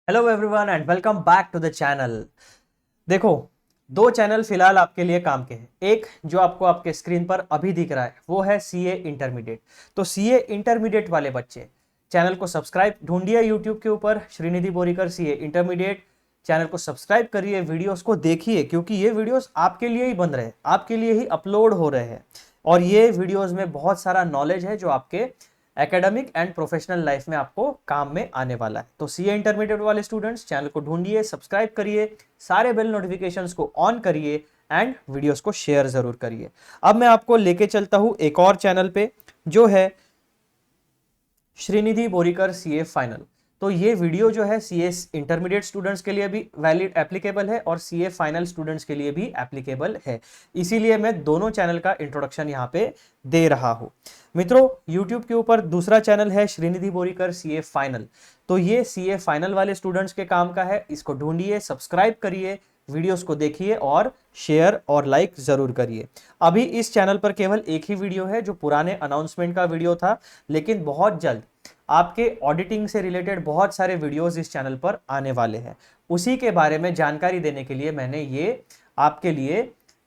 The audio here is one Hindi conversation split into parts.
Hello everyone and welcome back to the channel. देखो, दो चैनल फिलहाल आपके लिए काम के हैं। एक जो आपको आपके स्क्रीन पर अभी दिख रहा है वो है सीए इंटरमीडिएट। तो सीए इंटरमीडिएट वाले बच्चे चैनल को सब्सक्राइब ढूंढिए यूट्यूब के ऊपर, Shrinidhi Borikar CA intermediate. Channel को सब्सक्राइब करिए, वीडियोस को देखिए, क्योंकि ये वीडियोस आपके लिए ही बन रहे हैं, आपके लिए ही अपलोड हो रहे हैं। और ये वीडियोस में बहुत सारा नॉलेज है जो आपके एकेडमिक एंड प्रोफेशनल लाइफ में आपको काम में आने वाला है। तो सीए इंटरमीडिएट वाले स्टूडेंट्स चैनल को ढूंढिए, सब्सक्राइब करिए, सारे बेल नोटिफिकेशंस को ऑन करिए एंड वीडियोस को शेयर जरूर करिए। अब मैं आपको लेके चलता हूं एक और चैनल पे जो है श्रीनिधि बोरीकर सीए फाइनल। तो ये वीडियो जो है सीए इंटरमीडिएट स्टूडेंट्स के लिए भी वैलिड एप्लीकेबल है और सीए फाइनल स्टूडेंट्स के लिए भी एप्लीकेबल है। इसीलिए मैं दोनों चैनल का इंट्रोडक्शन यहाँ पे दे रहा हूं। मित्रों, यूट्यूब के ऊपर दूसरा चैनल है श्रीनिधि बोरीकर सीए फाइनल। तो ये सीए फाइनल वाले स्टूडेंट्स के काम का है। इसको ढूंढिए, सब्सक्राइब करिए, वीडियोस को देखिए और शेयर और लाइक जरूर करिए। अभी इस चैनल पर केवल एक ही वीडियो है जो पुराने अनाउंसमेंट का वीडियो था, लेकिन बहुत जल्द आपके ऑडिटिंग से रिलेटेड बहुत सारे वीडियोस इस चैनल पर आने वाले हैं। उसी के बारे में जानकारी देने के लिए मैंने ये आपके लिए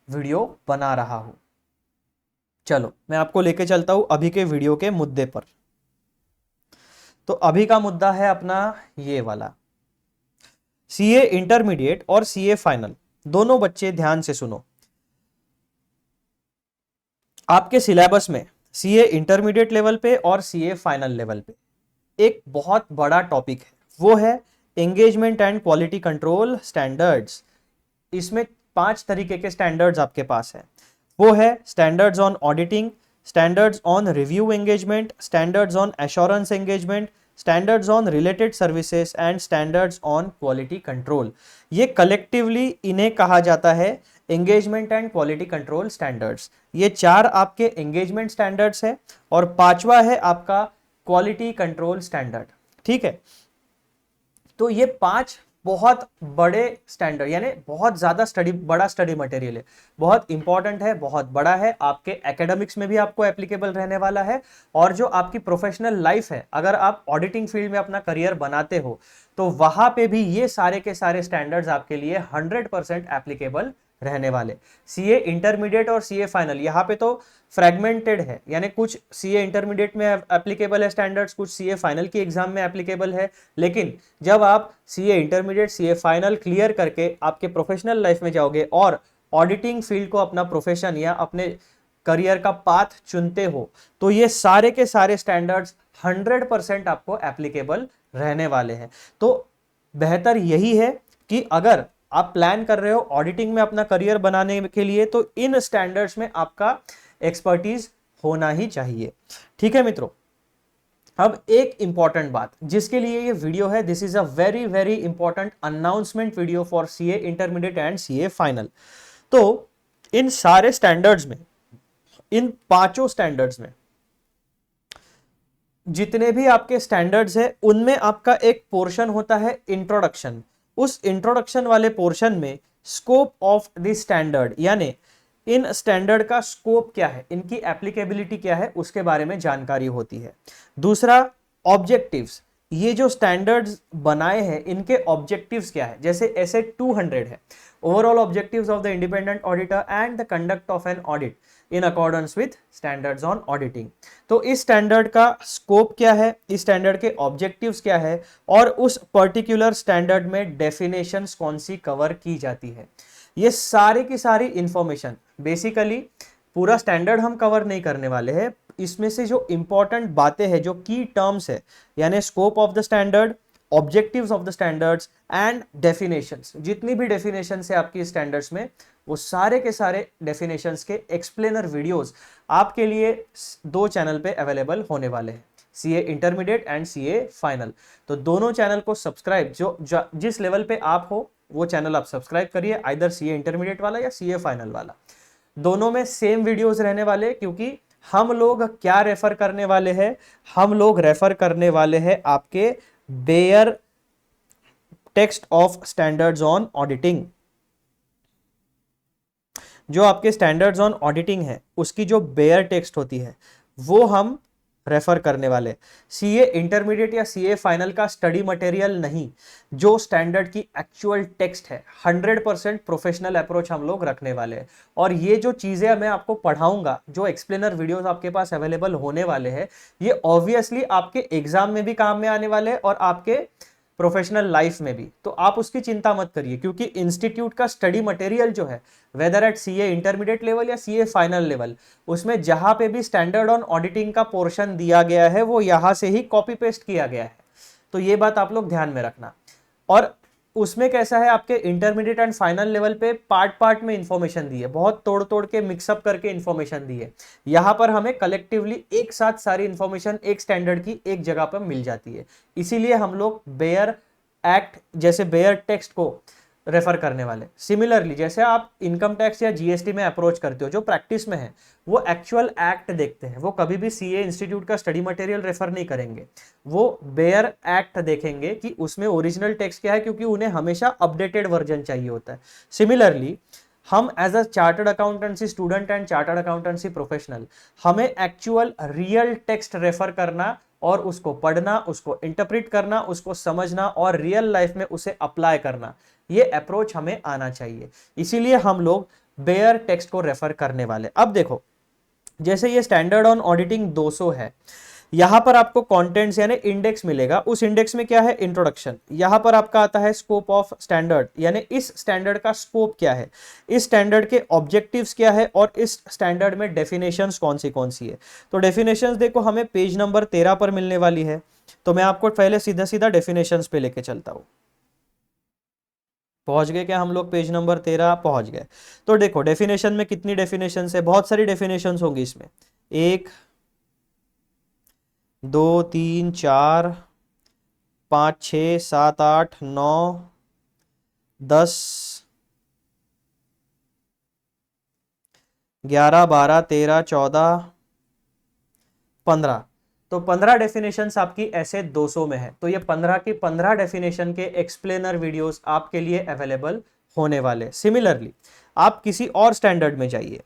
वीडियो बना रहा हूं। चलो मैं आपको लेके चलता हूं अभी के वीडियो के मुद्दे पर। तो अभी का मुद्दा है अपना ये वाला, सीए इंटरमीडिएट और सीए फाइनल। दोनों बच्चे ध्यान से सुनो। आपके सिलेबस में सीए इंटरमीडिएट लेवल पे और सीए फाइनल लेवल पे एक बहुत बड़ा टॉपिक है, वो है engagement and quality control standards. इसमें 5 तरीके के स्टैंडर्ड्स आपके पास है। वो है standards on auditing, standards on review engagement, standards on assurance engagement, standards on related services and standards on quality control. ये कलेक्टिवली इन्हें कहा जाता है engagement and quality control standards. ये 4 आपके एंगेजमेंट स्टैंडर्ड्स है और 5वां है आपका क्वालिटी कंट्रोल स्टैंडर्ड। ठीक है, तो ये 5 बहुत बड़े स्टैंडर्ड, यानी बहुत ज्यादा बड़ा स्टडी मटेरियल है, बहुत इंपॉर्टेंट है, बहुत बड़ा है, आपके एकेडमिक्स में भी आपको एप्लीकेबल रहने वाला है। और जो आपकी प्रोफेशनल लाइफ है, अगर आप ऑडिटिंग फील्ड में अपना करियर बनाते हो तो वहां पे भी ये सारे के सारे स्टैंडर्ड्स आपके लिए 100% एप्लीकेबल रहने वाले। सीए इंटरमीडिएट और सीए फाइनल यहाँ पे तो फ्रेगमेंटेड है, यानी कुछ सीए इंटरमीडिएट में एप्लीकेबल है स्टैंडर्ड्स, कुछ सीए फाइनल की एग्जाम में एप्लीकेबल है। लेकिन जब आप CA intermediate CA final clear करके आपके प्रोफेशनल लाइफ में जाओगे और ऑडिटिंग फील्ड को अपना प्रोफेशन या अपने करियर का पाथ चुनते हो, तो ये सारे के सारे स्टैंडर्ड्स 100% आपको एप्लीकेबल रहने वाले हैं। तो बेहतर यही है कि अगर आप प्लान कर रहे हो ऑडिटिंग में अपना करियर बनाने के लिए, तो इन स्टैंडर्ड्स में आपका एक्सपर्टीज होना ही चाहिए। ठीक है मित्रों, अब एक इंपॉर्टेंट बात जिसके लिए ये वीडियो है, this is a very very important announcement video for CA intermediate and CA final. तो इन सारे स्टैंडर्ड्स में, इन 5 स्टैंडर्ड्स में जितने भी आपके स्टैंडर्ड्स है, उनमें आपका एक पोर्शन होता है इंट्रोडक्शन। उस इंट्रोडक्शन वाले पोर्शन में स्कोप ऑफ द स्टैंडर्ड, यानी इन स्टैंडर्ड का स्कोप क्या है, इनकी एप्लीकेबिलिटी क्या है, उसके बारे में जानकारी होती है। दूसरा, ऑब्जेक्टिव्स, ये जो स्टैंडर्ड्स बनाए हैं इनके ऑब्जेक्टिव्स क्या है। जैसे ऐसे 200 है, overall objectives of the independent auditor and the conduct of an audit in accordance with standards on auditing. तो इस स्टैंडर्ड का स्कोप क्या है, इस स्टैंडर्ड के ऑब्जेक्टिव्स क्या है, और उस पर्टिकुलर स्टैंडर्ड में डेफिनेशंस कौन सी कवर की जाती है, ये सारे की सारी इंफॉर्मेशन। बेसिकली पूरा स्टैंडर्ड हम कवर नहीं करने वाले हैं, इसमें से जो इंपॉर्टेंट बातें हैं, जो की टर्म्स है, यानी scope of the standard, objectives of the standards and definitions, जितनी भी डेफिनेशंस है आपकी स्टैंडर्ड्स में, वो सारे के सारे डेफिनेशंस के एक्सप्लेनर वीडियोस आपके लिए 2 चैनल पे अवेलेबल होने वाले हैं, CA intermediate and CA final. तो दोनों चैनल को सब्सक्राइब, जिस लेवल पे आप हो वो चैनल आप सब्सक्राइब करिए, आइदर सीए इंटरमीडिएट वाला या सीए फाइनल वाला। दोनों में सेम वीडियोस रहने वाले, क्योंकि हम लोग क्या रेफर करने वाले हैं, हम लोग रेफर करने वाले हैं आपके bare text of standards on auditing. जो आपके स्टैंडर्ड्स ऑन ऑडिटिंग है उसकी जो बेयर टेक्स्ट होती है वो हम रेफर करने वाले। सीए इंटरमीडिएट या सीए फाइनल का स्टडी मटेरियल नहीं, जो स्टैंडर्ड की एक्चुअल टेक्स्ट है, 100% प्रोफेशनल अप्रोच हम लोग रखने वाले हैं। और ये जो चीजें मैं आपको पढ़ाऊंगा, जो एक्सप्लेनर वीडियोस आपके पास अवेलेबल होने वाले हैं, ये ऑब्वियसली आपके एग्जाम में भी काम में आने वाले हैं और आपके प्रोफेशनल लाइफ में भी। तो आप उसकी चिंता मत करिए, क्योंकि इंस्टीट्यूट का स्टडी मटेरियल जो है, whether at CA intermediate level या सीए फाइनल लेवल, उसमें जहां पे भी स्टैंडर्ड ऑन ऑडिटिंग का पोर्शन दिया गया है वो यहां से ही कॉपी पेस्ट किया गया है। तो ये बात आप लोग ध्यान में रखना। और उसमें कैसा है, आपके इंटरमीडिएट एंड फाइनल लेवल पे पार्ट पार्ट में इंफॉर्मेशन दी है, बहुत तोड़ तोड़ के मिक्सअप करके इंफॉर्मेशन दी है। यहां पर हमें कलेक्टिवली एक साथ सारी इंफॉर्मेशन एक स्टैंडर्ड की एक जगह पर मिल जाती है। इसीलिए हम लोग बेयर एक्ट जैसे बेयर टेक्स्ट को रेफर करने वाले। सिमिलरली जैसे आप इनकम टैक्स या जीएसटी में अप्रोच करते हो, जो प्रैक्टिस में है वो एक्चुअल एक्ट देखते हैं, वो कभी भी सीए इंस्टीट्यूट का स्टडी मटेरियल रेफर नहीं करेंगे, वो बेयर एक्ट देखेंगे कि उसमें ओरिजिनल टेक्स्ट क्या है, क्योंकि उन्हें हमेशा अपडेटेड वर्जन चाहिए होता है। सिमिलरली हम as a chartered accountancy student and chartered accountancy professional, हमें एक्चुअल रियल टेक्स्ट रेफर करना और उसको पढ़ना, उसको इंटरप्रेट करना, उसको समझना और रियल लाइफ में उसे अप्लाई करना, ये अप्रोच हमें आना चाहिए। इसीलिए हम लोग बेयर टेक्स्ट को रेफर करने वाले। अब देखो, जैसे ये स्टैंडर्ड ऑन ऑडिटिंग 200 है, यहां पर आपको कंटेंट्स यानी इंडेक्स मिलेगा। उस इंडेक्स में क्या है, इंट्रोडक्शन। यहां पर आपका आता है स्कोप ऑफ स्टैंडर्ड, यानी इस स्टैंडर्ड का स्कोप क्या है, इस स्टैंडर्ड के ऑब्जेक्टिव्स क्या है और इस स्टैंडर्ड में डेफिनेशंस कौन सी है। तो डेफिनेशंस देखो हमें पेज नंबर 13 पर मिलने वाली है। तो मैं आपको पहले सीधा सीधा डेफिनेशंस पे लेके चलता हूं। पहुंच गए क्या हम लोग, पेज नंबर 13 पहुंच गए। तो देखो डेफिनेशन में कितनी डेफिनेशन है, बहुत सारी डेफिनेशन होंगी इसमें, 1 2 3 4 5 6 7 8 9 10 11 12 13 14 15। तो 15 डेफिनेशंस आपकी ऐसे 200 में है। तो ये 15 की 15 डेफिनेशन के एक्सप्लेनर वीडियोस आपके लिए अवेलेबल होने वाले। सिमिलरली आप किसी और स्टैंडर्ड में जाइए,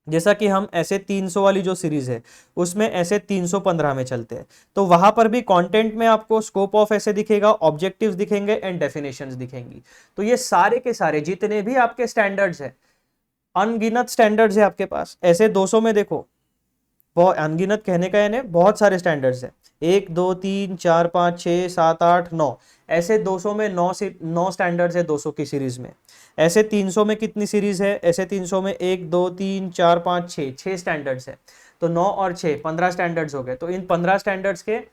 जैसा कि हम ऐसे 300 वाली जो सीरीज है उसमें ऐसे 315 में चलते हैं, तो वहां पर भी कंटेंट में आपको स्कोप ऑफ ऐसे दिखेगा, ऑब्जेक्टिव्स दिखेंगे एंड डेफिनेशंस दिखेंगी। तो ये सारे के सारे जितने भी आपके स्टैंडर्ड्स हैं, अनगिनत स्टैंडर्ड्स है आपके पास, ऐसे 200 में देखो, बहुत अनगिनत कहने का यानी बहुत सारे स्टैंडर्ड्स हैं, 1 2 3 4 5 6 7 8 9, ऐसे 200 में 9 स्टैंडर्ड्स है 200 की सीरीज में। ऐसे 300 में कितनी सीरीज है, ऐसे 300 में 1 2 3 4 5 6 स्टैंडर्ड्स है। तो 9 और 6 15 स्टैंडर्ड्स हो गए। तो इन 15 स्टैंडर्ड्स के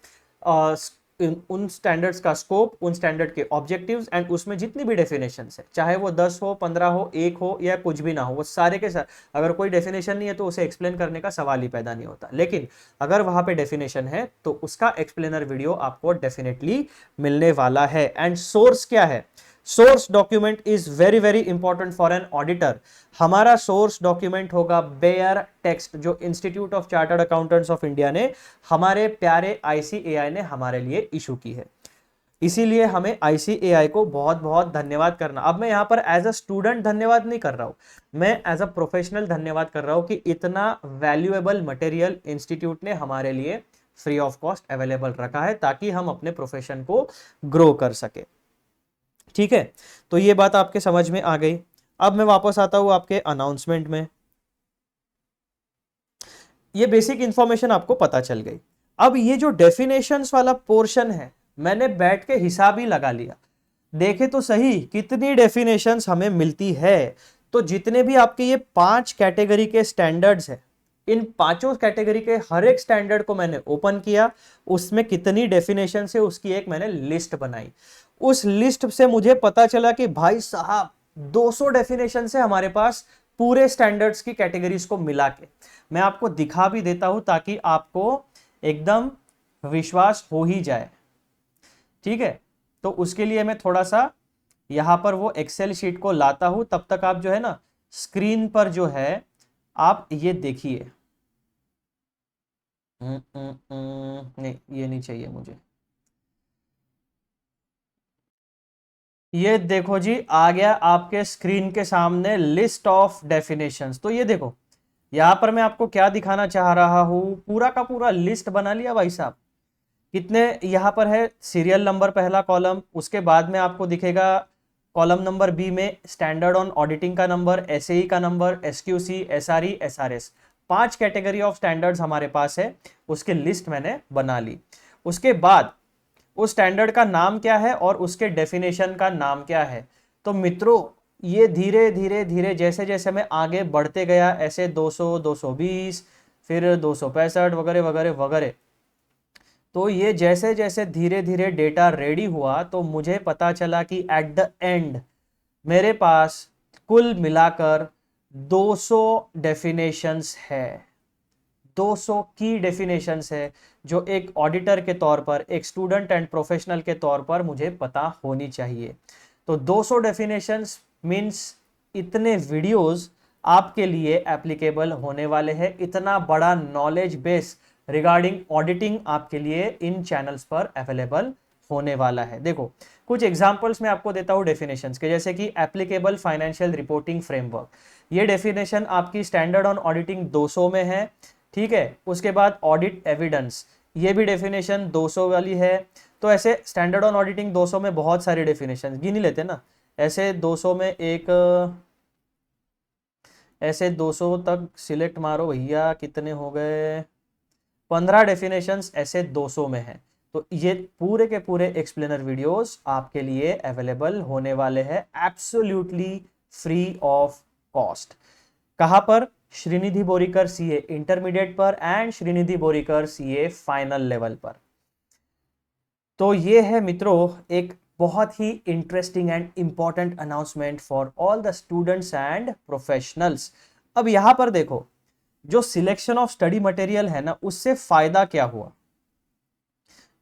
उन स्टैंडर्ड्स का स्कोप, उन स्टैंडर्ड के ऑब्जेक्टिव्स एंड उसमें जितनी भी डेफिनेशंस है, चाहे वो 10 हो 15 हो 1 हो या कुछ भी ना हो, वो सारे के साथ, अगर कोई डेफिनेशन नहीं है तो उसे एक्सप्लेन करने का सवाल ही पैदा नहीं होता। लेकिन अगर वहां पे डेफिनेशन है तो उसका एक्सप्लेनर वीडियो आपको डेफिनेटली मिलने वाला है। एंड सोर्स क्या है, source document is very very important for an auditor. हमारा सोर्स डॉक्यूमेंट होगा बेयर टेक्स्ट, जो institute of chartered accountants of India ने, हमारे प्यारे आईसीएआई ने हमारे लिए इशू की है। इसीलिए हमें आईसीएआई को बहुत बहुत धन्यवाद करना। अब मैं यहां पर एज अ स्टूडेंट धन्यवाद नहीं कर रहा हूं, मैं एज अ प्रोफेशनल धन्यवाद कर रहा हूं कि इतना वैल्यूएबल मटेरियल इंस्टीट्यूट ने हमारे लिए फ्री ऑफ कॉस्ट अवेलेबल रखा है, ताकि हम अपने प्रोफेशन को ग्रो कर सके। ठीक है, तो ये बात आपके समझ में आ गई। अब मैं वापस आता हूं आपके अनाउंसमेंट में। ये बेसिक इंफॉर्मेशन आपको पता चल गई। अब ये जो डेफिनेशंस वाला पोर्शन है, मैंने बैठ के हिसाब ही लगा लिया, देखे तो सही कितनी डेफिनेशंस हमें मिलती है। तो जितने भी आपके ये 5 कैटेगरी के स्टैंडर्ड्स हैं, इन पांचों कैटेगरी के हर एक स्टैंडर्ड को मैंने ओपन किया, उसमें कितनी डेफिनेशन है उसकी एक मैंने लिस्ट बनाई। उस लिस्ट से मुझे पता चला कि भाई साहब 200 डेफिनेशन है हमारे पास पूरे स्टैंडर्ड्स की कैटेगरीज को मिला के। मैं आपको दिखा भी देता हूं ताकि आपको एकदम विश्वास हो ही जाए। ठीक है, तो उसके लिए मैं थोड़ा सा यहां पर वो एक्सेल शीट को लाता हूं, तब तक आप जो है ना स्क्रीन पर जो है आप ये देखिए। नहीं ये नहीं चाहिए मुझे, ये देखो जी आ गया आपके स्क्रीन के सामने लिस्ट ऑफ डेफिनेशंस। तो ये देखो यहाँ पर मैं आपको क्या दिखाना चाह रहा हूँ, पूरा का पूरा लिस्ट बना लिया भाई साहब। कितने यहाँ पर है, सीरियल नंबर पहला कॉलम, उसके बाद में आपको दिखेगा कॉलम नंबर बी में स्टैंडर्ड ऑन ऑडिटिंग का नंबर, एसएई का number, SQC, SRE, SRS, 5 category of standards हमारे पास है, उसकी लिस्ट मैंने बना ली। उसके बाद उस स्टैंडर्ड का नाम क्या है और उसके डेफिनेशन का नाम क्या है। तो मित्रों ये धीरे धीरे धीरे जैसे जैसे मैं आगे बढ़ते गया, ऐसे 200, 220, फिर 265 वगैरह वगैरह वगैरह, तो ये जैसे जैसे धीरे धीरे डेटा रेडी हुआ तो मुझे पता चला कि एट द एंड मेरे पास कुल मिलाकर 200 डेफिनेशंस है, 200 की डेफिनेशंस है, जो एक ऑडिटर के तौर पर, एक स्टूडेंट एंड प्रोफेशनल के तौर पर मुझे पता होनी चाहिए। तो 200 डेफिनेशंस मीन्स इतने वीडियोस आपके लिए एप्लीकेबल होने वाले हैं, इतना बड़ा नॉलेज बेस रिगार्डिंग ऑडिटिंग आपके लिए इन चैनल्स पर अवेलेबल होने वाला है। देखो कुछ एग्जांपल्स मैं आपको देता हूं डेफिनेशंस के, जैसे कि एप्लीकेबल फाइनेंशियल रिपोर्टिंग फ्रेमवर्क, ये डेफिनेशन आपकी स्टैंडर्ड ऑन ऑडिटिंग 200 में है, ठीक है। उसके बाद ऑडिट एविडेंस, ये भी डेफिनेशन 200 वाली है। तो ऐसे स्टैंडर्ड ऑन ऑडिटिंग 200 में बहुत सारी डेफिनेशन गिन ही लेते ना, ऐसे 200 में एक, ऐसे 200 तक सिलेक्ट मारो भैया, कितने हो गए, 15 डेफिनेशंस ऐसे 200 में है। तो ये पूरे के पूरे एक्सप्लेनर वीडियोस आपके लिए अवेलेबल होने वाले हैं एब्सोल्युटली फ्री ऑफ कॉस्ट। कहां पर, श्रीनिधि बोरीकर सीए इंटरमीडिएट पर and Shrinidhi Borikar CA final level पर। तो ये है मित्रों एक बहुत ही interesting and important announcement for all the students and professionals. अब यहां पर देखो, जो सिलेक्शन ऑफ स्टडी मटेरियल है ना, उससे फायदा क्या हुआ।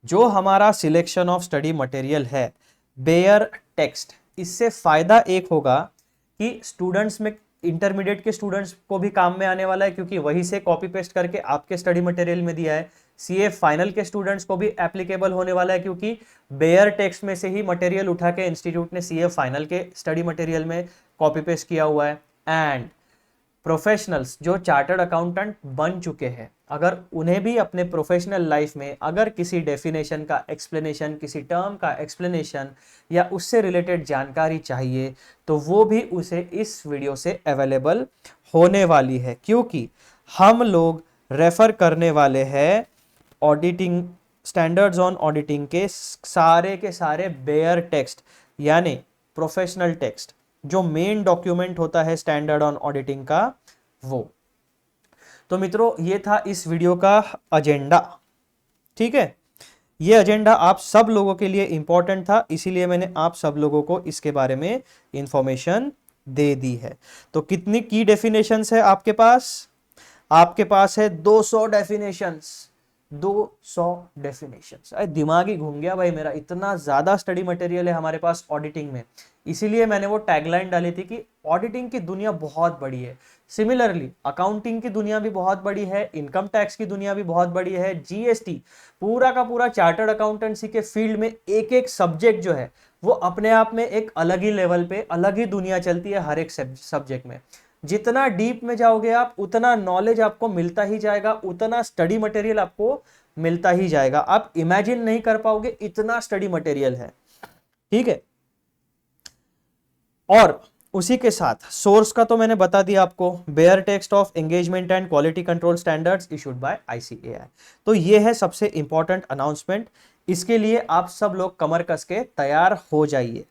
जो हमारा सिलेक्शन ऑफ स्टडी मटेरियल है, बेयर टेक्स्ट, इससे फायदा एक होगा कि स्टूडेंट्स में, इंटरमीडिएट के स्टूडेंट्स को भी काम में आने वाला है, क्योंकि वहीं से कॉपी पेस्ट करके आपके स्टडी मटेरियल में दिया है। सीए फाइनल के स्टूडेंट्स को भी एप्लीकेबल होने वाला है, क्योंकि बेयर टेक्स्ट में से ही मटेरियल उठा के इंस्टीट्यूट ने सीए फाइनल के स्टडी मटेरियल में कॉपी पेस्ट किया हुआ है। एंड प्रोफेशनल्स जो चार्टर्ड अकाउंटेंट बन चुके हैं, अगर उन्हें भी अपने प्रोफेशनल लाइफ में अगर किसी डेफिनेशन का एक्सप्लेनेशन, किसी टर्म का एक्सप्लेनेशन या उससे रिलेटेड जानकारी चाहिए, तो वो भी उसे इस वीडियो से अवेलेबल होने वाली है, क्योंकि हम लोग रेफर करने वाले हैं ऑडिटिंग, स्टैंडर्ड्स ऑन ऑडिटिंग के सारे बेयर टेक्स्ट, यानी प्रोफेशनल टेक्स्ट, जो मेन डॉक्यूमेंट होता है स्टैंडर्ड ऑन ऑडिटिंग का, वो। तो मित्रों ये था इस वीडियो का एजेंडा, ठीक है। ये एजेंडा आप सब लोगों के लिए इंपॉर्टेंट था, इसीलिए मैंने आप सब लोगों को इसके बारे में इंफॉर्मेशन दे दी है। तो कितनी की डेफिनेशंस है आपके पास? आपके पास है 200 डेफिनेशंस, 200 डेफिनेशंस। अरे दिमाग ही घूम गया भाई मेरा, इतना ज्यादा स्टडी मटेरियल है हमारे पास ऑडिटिंग में। इसीलिए मैंने वो टैगलाइन डाली थी कि ऑडिटिंग की दुनिया बहुत बड़ी है। सिमिलरली अकाउंटिंग की दुनिया भी बहुत बड़ी है, इनकम टैक्स की दुनिया भी बहुत बड़ी है, जीएसटी, पूरा का पूरा चार्टर्ड अकाउंटेंसी के फील्ड में एक एक सब्जेक्ट जो है वो अपने आप में एक अलग ही लेवल पे, अलग ही दुनिया चलती है हर एक सब्जेक्ट में। जितना डीप में जाओगे आप, उतना नॉलेज आपको मिलता ही जाएगा, उतना स्टडी मटेरियल आपको मिलता ही जाएगा। आप इमेजिन नहीं कर पाओगे इतना स्टडी मटेरियल है, ठीक है। और उसी के साथ सोर्स का तो मैंने बता दिया आपको, bare text of engagement and quality control standards issued by ICAI. तो ये है सबसे इंपॉर्टेंट अनाउंसमेंट। इसके लिए आप सब लोग कमर कस के तैयार हो जाइए,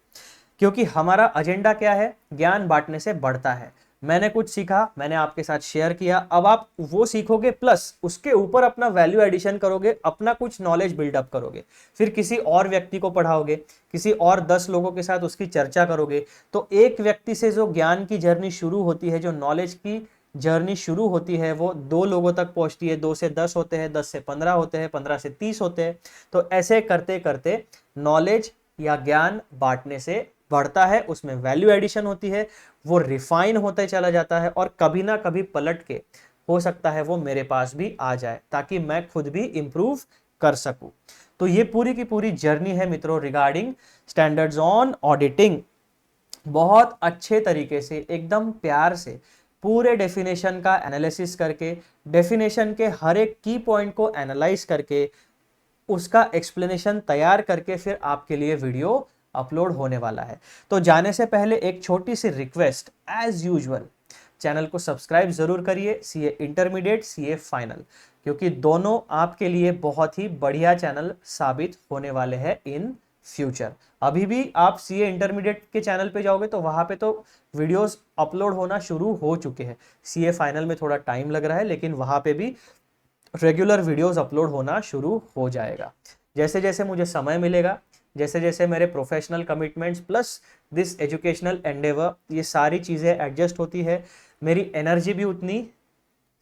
क्योंकि हमारा एजेंडा क्या है, ज्ञान बांटने से बढ़ता है। मैंने कुछ सीखा, मैंने आपके साथ शेयर किया, अब आप वो सीखोगे प्लस उसके ऊपर अपना वैल्यू एडिशन करोगे, अपना कुछ नॉलेज बिल्डअप करोगे, फिर किसी और व्यक्ति को पढ़ाओगे, किसी और 10 लोगों के साथ उसकी चर्चा करोगे। तो एक व्यक्ति से जो ज्ञान की जर्नी शुरू होती है, जो नॉलेज की जर्नी शुरू होती है, वो 2 लोगों तक पहुंचती है, 2 से 10 होते हैं, 10 से 15 होते हैं, 15 से 30 होते हैं। तो ऐसे करते करते नॉलेज या ज्ञान बांटने से बढ़ता है, उसमें वैल्यू एडिशन होती है, वो रिफाइन होते चला जाता है, और कभी ना कभी पलट के हो सकता है वो मेरे पास भी आ जाए, ताकि मैं खुद भी इंप्रूव कर सकूं। तो ये पूरी की पूरी जर्नी है मित्रों रिगार्डिंग स्टैंडर्ड्स ऑन ऑडिटिंग। बहुत अच्छे तरीके से, एकदम प्यार से, पूरे डेफिनेशन का एनालिसिस करके, डेफिनेशन के हर एक की पॉइंट को एनालाइज करके, उसका एक्सप्लेनेशन तैयार करके फिर आपके लिए वीडियो अपलोड होने वाला है। तो जाने से पहले एक छोटी सी रिक्वेस्ट, एज यूजुअल चैनल को सब्सक्राइब जरूर करिए, सीए इंटरमीडिएट, सीए फाइनल, क्योंकि दोनों आपके लिए बहुत ही बढ़िया चैनल साबित होने वाले हैं इन फ्यूचर। अभी भी आप सीए इंटरमीडिएट के चैनल पे जाओगे तो वहां पे तो वीडियोस अपलोड होना शुरू हो चुके हैं। सीए फाइनल में थोड़ा टाइम लग रहा है, लेकिन वहां पे भी रेगुलर वीडियोस अपलोड होना शुरू हो जाएगा। जैसे जैसे मुझे समय मिलेगा, जैसे जैसे मेरे professional commitments plus this educational Endeavour, ये सारी चीज़ें एडजस्ट होती है, मेरी एनर्जी भी उतनी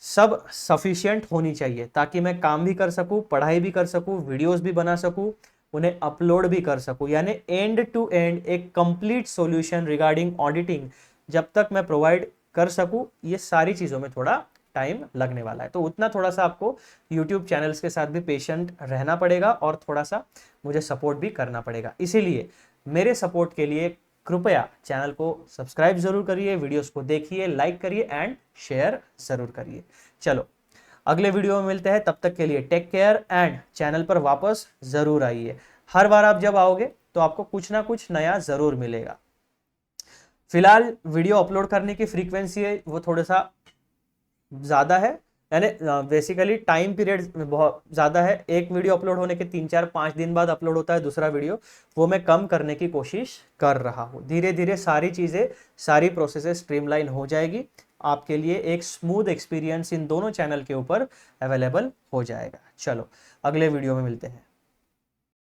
सब सफिशिएंट होनी चाहिए ताकि मैं काम भी कर सकूं, पढ़ाई भी कर सकूं, वीडियोस भी बना सकूं, उन्हें अपलोड भी कर सकूं, यानी एंड टू एंड एक कंप्लीट सॉल्यूशन रिगार्डिंग ऑडिटिंग जब तक मैं प्रोवाइड कर सकूं, ये सारी चीज़ों में थोड़ा टाइम लगने वाला है। तो उतना थोड़ा सा आपको यूट्यूब चैनल्स के साथ भी पेशेंट रहना पड़ेगा और थोड़ा सा मुझे सपोर्ट भी करना पड़ेगा। इसीलिए मेरे सपोर्ट के लिए कृपया चैनल को सब्सक्राइब जरूर करिए, वीडियोस को देखिए, लाइक करिए एंड शेयर जरूर करिए। चलो अगले वीडियो में मिलते हैं, तब तक के लिए टेक केयर एंड चैनल पर वापस जरूर आइए। हर बार आप जब आओगे तो आपको कुछ ना कुछ नया जरूर मिलेगा। फिलहाल वीडियो अपलोड करने की फ्रीक्वेंसी है वो थोड़ा सा ज़्यादा है, यानी बेसिकली टाइम पीरियड बहुत ज़्यादा है। एक वीडियो अपलोड होने के 3-4-5 दिन बाद अपलोड होता है दूसरा वीडियो, वो मैं कम करने की कोशिश कर रहा हूँ। धीरे धीरे सारी चीज़ें, सारी प्रोसेसेस स्ट्रीमलाइन हो जाएगी, आपके लिए एक स्मूथ एक्सपीरियंस इन दोनों चैनल के ऊपर अवेलेबल हो जाएगा। चलो अगले वीडियो में मिलते हैं।